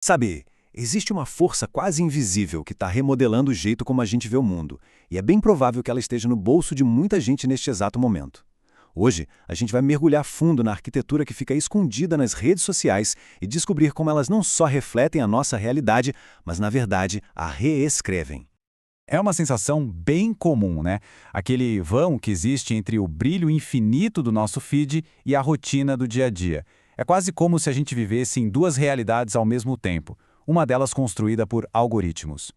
Sabe, existe uma força quase invisível que está remodelando o jeito como a gente vê o mundo, e é bem provável que ela esteja no bolso de muita gente neste exato momento. Hoje, a gente vai mergulhar fundo na arquitetura que fica escondida nas redes sociais e descobrir como elas não só refletem a nossa realidade, mas, na verdade, a reescrevem. É uma sensação bem comum, né? Aquele vão que existe entre o brilho infinito do nosso feed e a rotina do dia a dia. É quase como se a gente vivesse em duas realidades ao mesmo tempo, uma delas construída por algoritmos.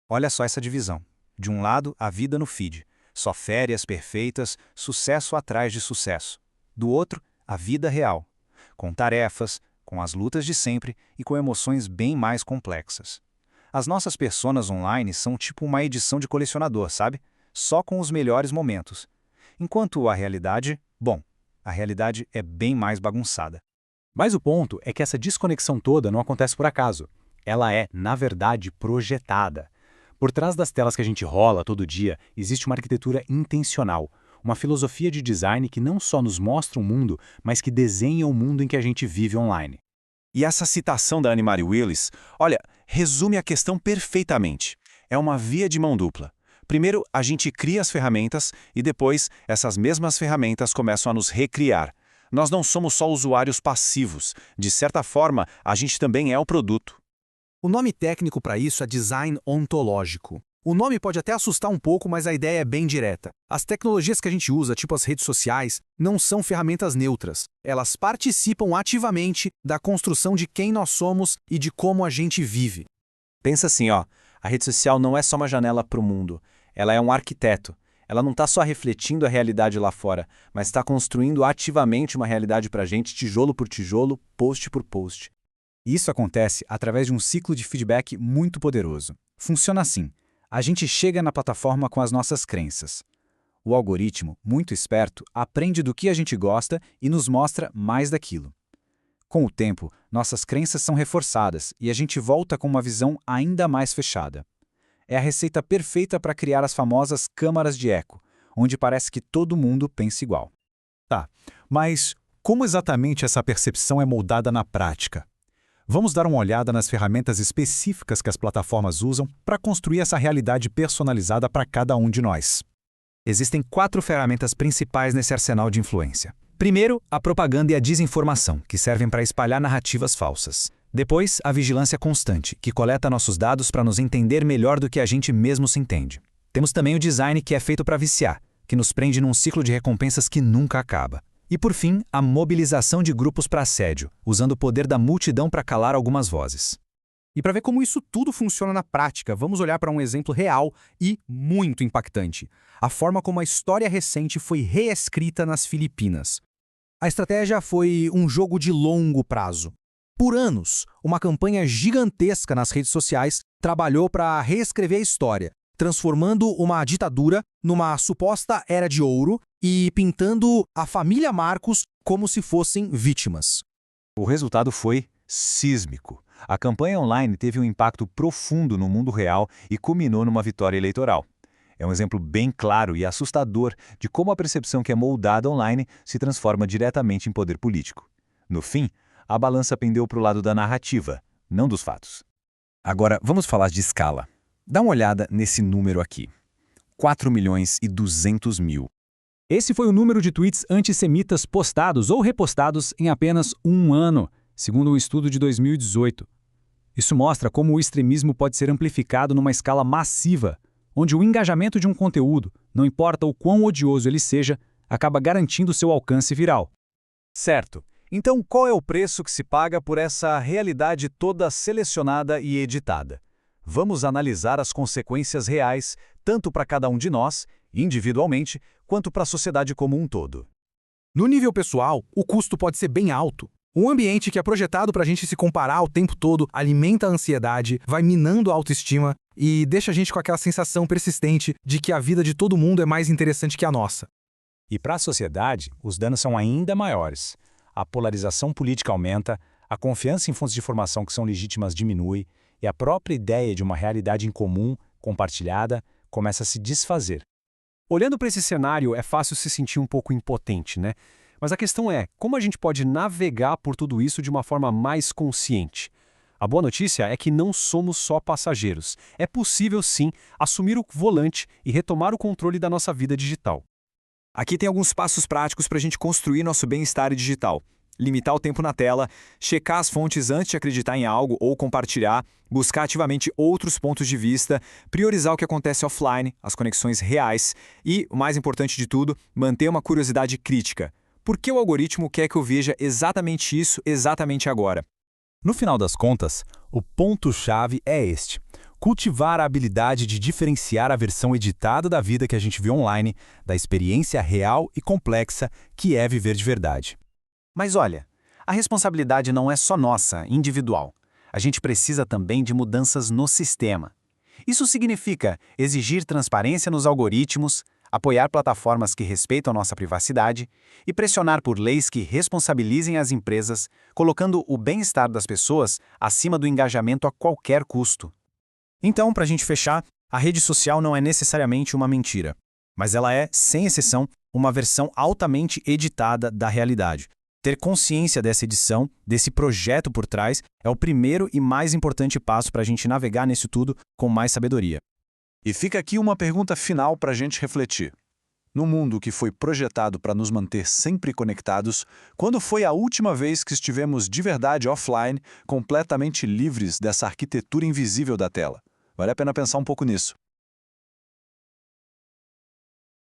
Olha só essa divisão. De um lado, a vida no feed. Só férias perfeitas, sucesso atrás de sucesso. Do outro, a vida real. Com tarefas, com as lutas de sempre e com emoções bem mais complexas. As nossas personas online são tipo uma edição de colecionador, sabe? Só com os melhores momentos. Enquanto a realidade, bom, a realidade é bem mais bagunçada. Mas o ponto é que essa desconexão toda não acontece por acaso. Ela é, na verdade, projetada. Por trás das telas que a gente rola todo dia, existe uma arquitetura intencional, uma filosofia de design que não só nos mostra o mundo, mas que desenha o mundo em que a gente vive online. E essa citação da Anne-Marie Willis, olha, resume a questão perfeitamente. É uma via de mão dupla. Primeiro, a gente cria as ferramentas e depois, essas mesmas ferramentas começam a nos recriar. Nós não somos só usuários passivos. De certa forma, a gente também é o produto. O nome técnico para isso é design ontológico. O nome pode até assustar um pouco, mas a ideia é bem direta. As tecnologias que a gente usa, tipo as redes sociais, não são ferramentas neutras. Elas participam ativamente da construção de quem nós somos e de como a gente vive. Pensa assim, ó, a rede social não é só uma janela para o mundo. Ela é um arquiteto. Ela não está só refletindo a realidade lá fora, mas está construindo ativamente uma realidade para a gente, tijolo por tijolo, post por post. Isso acontece através de um ciclo de feedback muito poderoso. Funciona assim. A gente chega na plataforma com as nossas crenças. O algoritmo, muito esperto, aprende do que a gente gosta e nos mostra mais daquilo. Com o tempo, nossas crenças são reforçadas e a gente volta com uma visão ainda mais fechada. É a receita perfeita para criar as famosas câmaras de eco, onde parece que todo mundo pensa igual. Tá, mas como exatamente essa percepção é moldada na prática? Vamos dar uma olhada nas ferramentas específicas que as plataformas usam para construir essa realidade personalizada para cada um de nós. Existem 4 ferramentas principais nesse arsenal de influência. Primeiro, a propaganda e a desinformação, que servem para espalhar narrativas falsas. Depois, a vigilância constante, que coleta nossos dados para nos entender melhor do que a gente mesmo se entende. Temos também o design, que é feito para viciar, que nos prende num ciclo de recompensas que nunca acaba. E por fim, a mobilização de grupos para assédio, usando o poder da multidão para calar algumas vozes. E para ver como isso tudo funciona na prática, vamos olhar para um exemplo real e muito impactante. A forma como a história recente foi reescrita nas Filipinas. A estratégia foi um jogo de longo prazo. Por anos, uma campanha gigantesca nas redes sociais trabalhou para reescrever a história, transformando uma ditadura numa suposta era de ouro e pintando a família Marcos como se fossem vítimas. O resultado foi sísmico. A campanha online teve um impacto profundo no mundo real e culminou numa vitória eleitoral. É um exemplo bem claro e assustador de como a percepção que é moldada online se transforma diretamente em poder político. No fim, a balança pendeu para o lado da narrativa, não dos fatos. Agora, vamos falar de escala. Dá uma olhada nesse número aqui. 4.200.000. Esse foi o número de tweets antissemitas postados ou repostados em apenas um ano, segundo um estudo de 2018. Isso mostra como o extremismo pode ser amplificado numa escala massiva, onde o engajamento de um conteúdo, não importa o quão odioso ele seja, acaba garantindo seu alcance viral. Certo. Então, qual é o preço que se paga por essa realidade toda selecionada e editada? Vamos analisar as consequências reais, tanto para cada um de nós, individualmente, quanto para a sociedade como um todo. No nível pessoal, o custo pode ser bem alto. Um ambiente que é projetado para a gente se comparar o tempo todo alimenta a ansiedade, vai minando a autoestima e deixa a gente com aquela sensação persistente de que a vida de todo mundo é mais interessante que a nossa. E para a sociedade, os danos são ainda maiores. A polarização política aumenta, a confiança em fontes de informação que são legítimas diminui e a própria ideia de uma realidade em comum, compartilhada, começa a se desfazer. Olhando para esse cenário, é fácil se sentir um pouco impotente, né? Mas a questão é, como a gente pode navegar por tudo isso de uma forma mais consciente? A boa notícia é que não somos só passageiros. É possível, sim, assumir o volante e retomar o controle da nossa vida digital. Aqui tem alguns passos práticos para a gente construir nosso bem-estar digital. Limitar o tempo na tela, checar as fontes antes de acreditar em algo ou compartilhar, buscar ativamente outros pontos de vista, priorizar o que acontece offline, as conexões reais e, o mais importante de tudo, manter uma curiosidade crítica. Por que o algoritmo quer que eu veja exatamente isso exatamente agora? No final das contas, o ponto-chave é este: cultivar a habilidade de diferenciar a versão editada da vida que a gente vê online da experiência real e complexa que é viver de verdade. Mas olha, a responsabilidade não é só nossa, individual. A gente precisa também de mudanças no sistema. Isso significa exigir transparência nos algoritmos, apoiar plataformas que respeitam nossa privacidade e pressionar por leis que responsabilizem as empresas, colocando o bem-estar das pessoas acima do engajamento a qualquer custo. Então, para a gente fechar, a rede social não é necessariamente uma mentira, mas ela é, sem exceção, uma versão altamente editada da realidade. Ter consciência dessa edição, desse projeto por trás, é o primeiro e mais importante passo para a gente navegar nisso tudo com mais sabedoria. E fica aqui uma pergunta final para a gente refletir. No mundo que foi projetado para nos manter sempre conectados, quando foi a última vez que estivemos de verdade offline, completamente livres dessa arquitetura invisível da tela? Vale a pena pensar um pouco nisso.